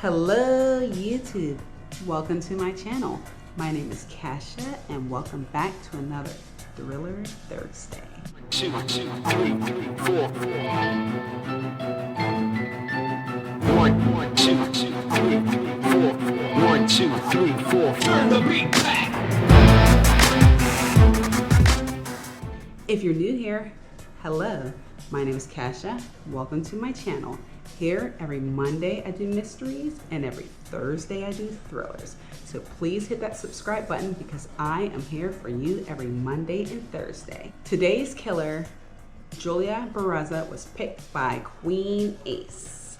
Hello YouTube, welcome to my channel. My name is Kasha and welcome back to another Thriller Thursday. 2, 3, 4. 1, 2, 3, 4. 1, 2, 3, 4. Turn the beat back. If you're new here, hello. My name is Kasha. Welcome to my channel. Here, every Monday I do mysteries and every Thursday I do thrillers. So please hit that subscribe button because I am here for you every Monday and Thursday. Today's killer, Juana Barraza, was picked by Queen Ace.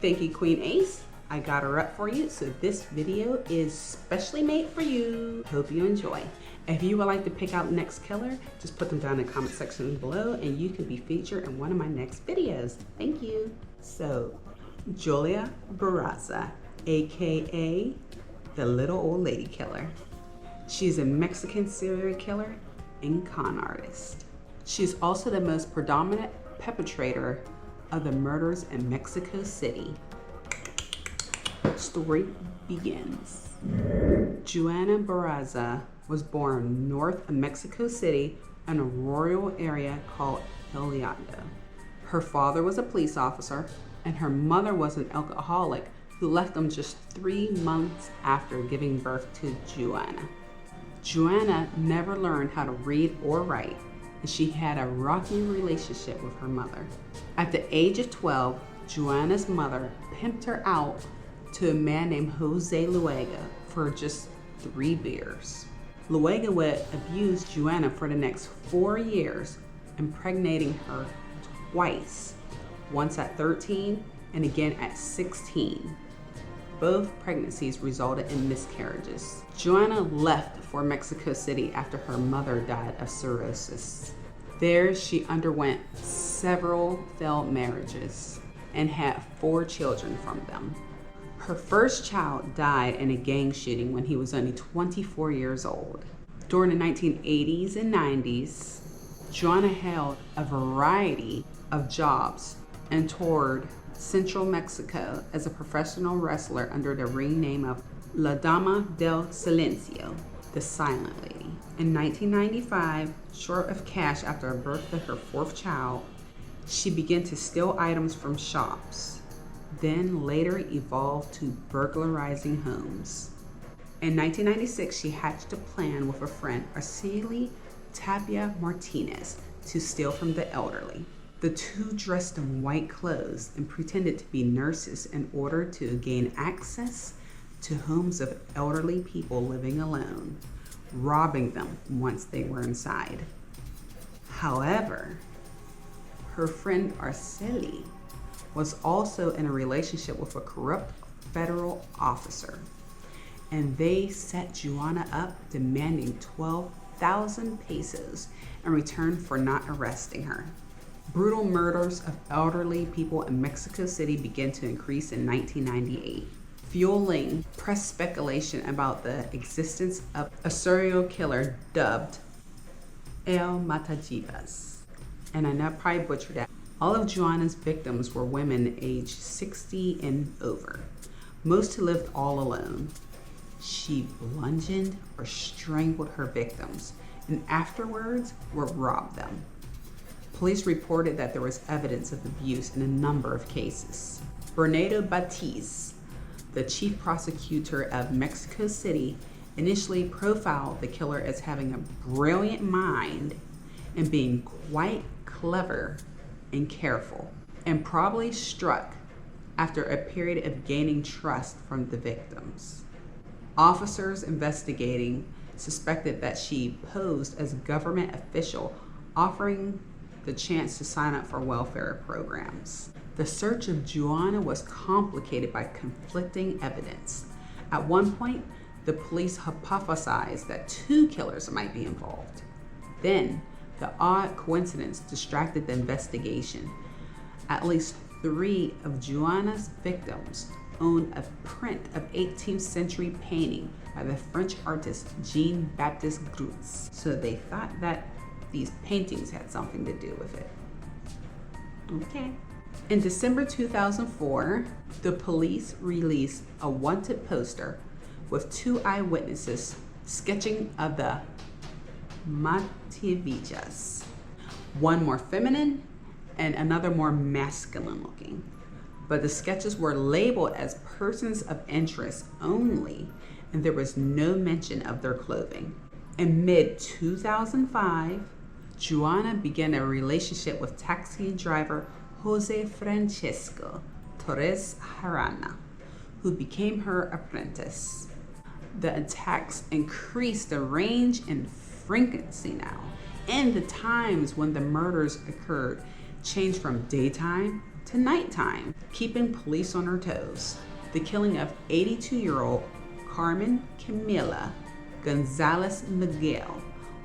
Thank you, Queen Ace. I got her up for you, so this video is specially made for you. Hope you enjoy. If you would like to pick out the next killer, just put them down in the comment section below and you can be featured in one of my next videos. Thank you. So, Juana Barraza, AKA the Little Old Lady Killer. She's a Mexican serial killer and con artist. She's also the most predominant perpetrator of the murders in Mexico City. Story begins. Juana Barraza was born north of Mexico City in a rural area called Elizondo. Her father was a police officer and her mother was an alcoholic who left them just 3 months after giving birth to Juana. Juana never learned how to read or write, and she had a rocky relationship with her mother. At the age of 12, Juana's mother pimped her out to a man named Jose Luego for just 3 beers. Luego would abuse Juana for the next 4 years, impregnating her twice, once at 13 and again at 16. Both pregnancies resulted in miscarriages. Juana left for Mexico City after her mother died of cirrhosis. There she underwent several failed marriages and had 4 children from them. Her first child died in a gang shooting when he was only 24 years old. During the 1980s and 90s, Juana held a variety of jobs and toured central Mexico as a professional wrestler under the ring name of La Dama del Silencio, the Silent Lady. In 1995, short of cash after the birth of her 4th child, she began to steal items from shops, then later evolved to burglarizing homes. In 1996, she hatched a plan with a friend, Araceli Tapia Martinez, to steal from the elderly. The two dressed in white clothes and pretended to be nurses in order to gain access to homes of elderly people living alone, robbing them once they were inside. However, her friend Araceli was also in a relationship with a corrupt federal officer, and they set Juana up demanding 12,000 pesos in return for not arresting her. Brutal murders of elderly people in Mexico City began to increase in 1998, fueling press speculation about the existence of a serial killer dubbed El Mataviejitas. And I know I probably butchered that. All of Juana's victims were women aged 60 and over, most who lived all alone. She bludgeoned or strangled her victims and afterwards would rob them. Police reported that there was evidence of abuse in a number of cases. Bernardo Batiz, the chief prosecutor of Mexico City, initially profiled the killer as having a brilliant mind and being quite clever and careful, and probably struck after a period of gaining trust from the victims. Officers investigating suspected that she posed as a government official offering the chance to sign up for welfare programs. The search of Juana was complicated by conflicting evidence. At one point, the police hypothesized that 2 killers might be involved. Then, the odd coincidence distracted the investigation. At least 3 of Juana's victims owned a print of 18th century painting by the French artist Jean-Baptiste Grutz. So they thought that these paintings had something to do with it. Okay. In December 2004, the police released a wanted poster with 2 eyewitnesses sketching of the Mataviejitas, one more feminine and another more masculine looking. But the sketches were labeled as persons of interest only, and there was no mention of their clothing. In mid-2005, Juana began a relationship with taxi driver Jose Francisco Torres Harana, who became her apprentice. The attacks increased the range and frequency now, and the times when the murders occurred changed from daytime to nighttime, keeping police on their toes. The killing of 82-year-old Carmen Camila Gonzalez Miguel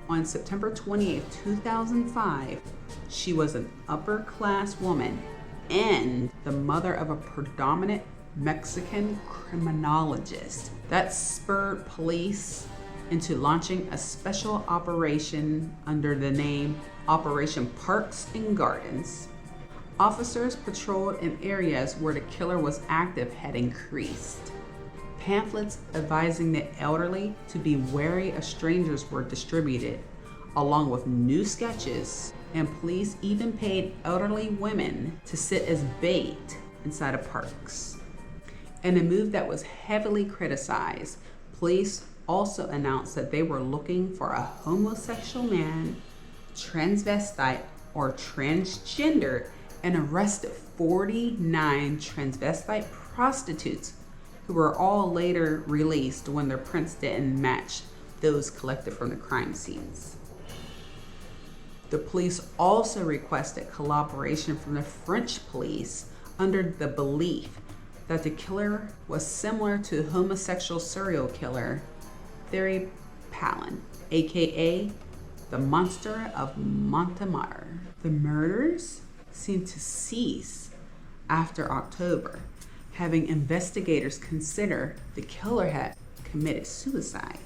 on September 28, 2005. She was an upper-class woman and the mother of a predominant Mexican criminologist. That spurred police into launching a special operation under the name Operation Parks and Gardens. Officers patrolled in areas where the killer was active had increased. Pamphlets advising the elderly to be wary of strangers were distributed, along with new sketches, and police even paid elderly women to sit as bait inside of parks. In a move that was heavily criticized, police also announced that they were looking for a homosexual man, transvestite, or transgender, and arrested 49 transvestite prostitutes who were all later released when their prints didn't match those collected from the crime scenes. The police also requested collaboration from the French police under the belief that the killer was similar to homosexual serial killer Thierry Palin, aka the Monster of Montmartre. The murders seemed to cease after October, having investigators consider the killer had committed suicide.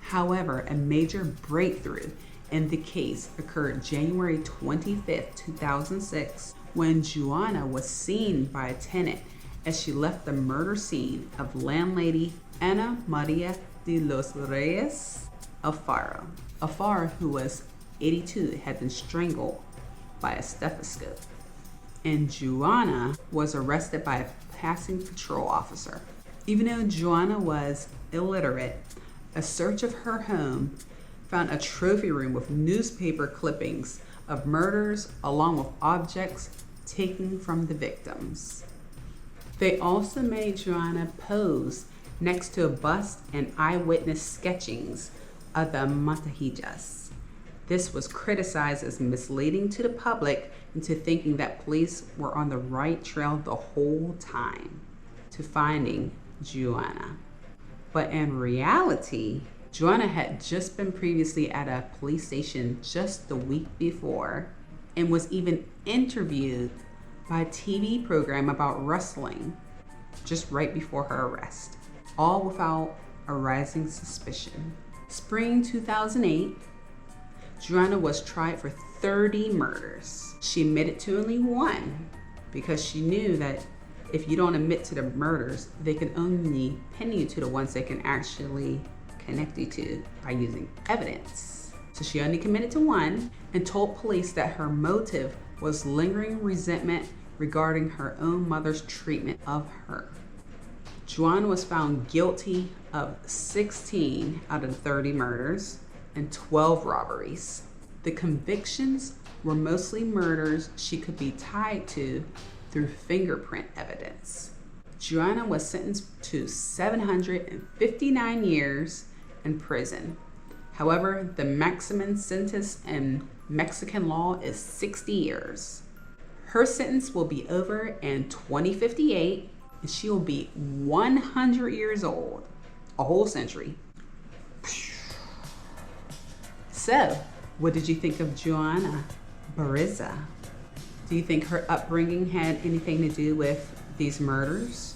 However, a major breakthrough in the case occurred January 25, 2006, when Juana was seen by a tenant as she left the murder scene of landlady Ana Maria de los Reyes Alfaro. Alfaro, who was 82, had been strangled by a stethoscope, and Juana was arrested by a passing patrol officer. Even though Juana was illiterate, a search of her home found a trophy room with newspaper clippings of murders along with objects taken from the victims. They also made Juana pose next to a bust and eyewitness sketchings of the Mataviejitas. This was criticized as misleading to the public into thinking that police were on the right trail the whole time to finding Juana. But in reality, Juana had just been previously at a police station just the week before and was even interviewed by a TV program about wrestling just right before her arrest, all without arousing suspicion. Spring 2008, Juana was tried for 30 murders. She admitted to only one because she knew that if you don't admit to the murders, they can only pin you to the ones they can actually connect you to by using evidence. So she only committed to one and told police that her motive was lingering resentment regarding her own mother's treatment of her. Juana was found guilty of 16 out of 30 murders and 12 robberies. The convictions were mostly murders she could be tied to through fingerprint evidence. Juana was sentenced to 759 years in prison. However, the maximum sentence in Mexican law is 60 years. Her sentence will be over in 2058, and she will be 100 years old, a whole century. So, what did you think of Juana Barraza? Do you think her upbringing had anything to do with these murders?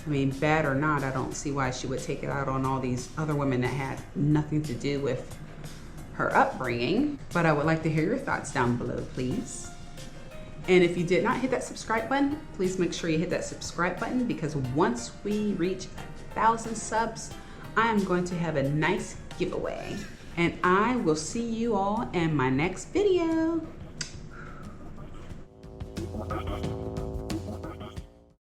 I mean, bad or not, I don't see why she would take it out on all these other women that had nothing to do with her upbringing. But I would like to hear your thoughts down below, please. And if you did not hit that subscribe button, please make sure you hit that subscribe button, because once we reach 1,000 subs, I am going to have a nice giveaway. And I will see you all in my next video.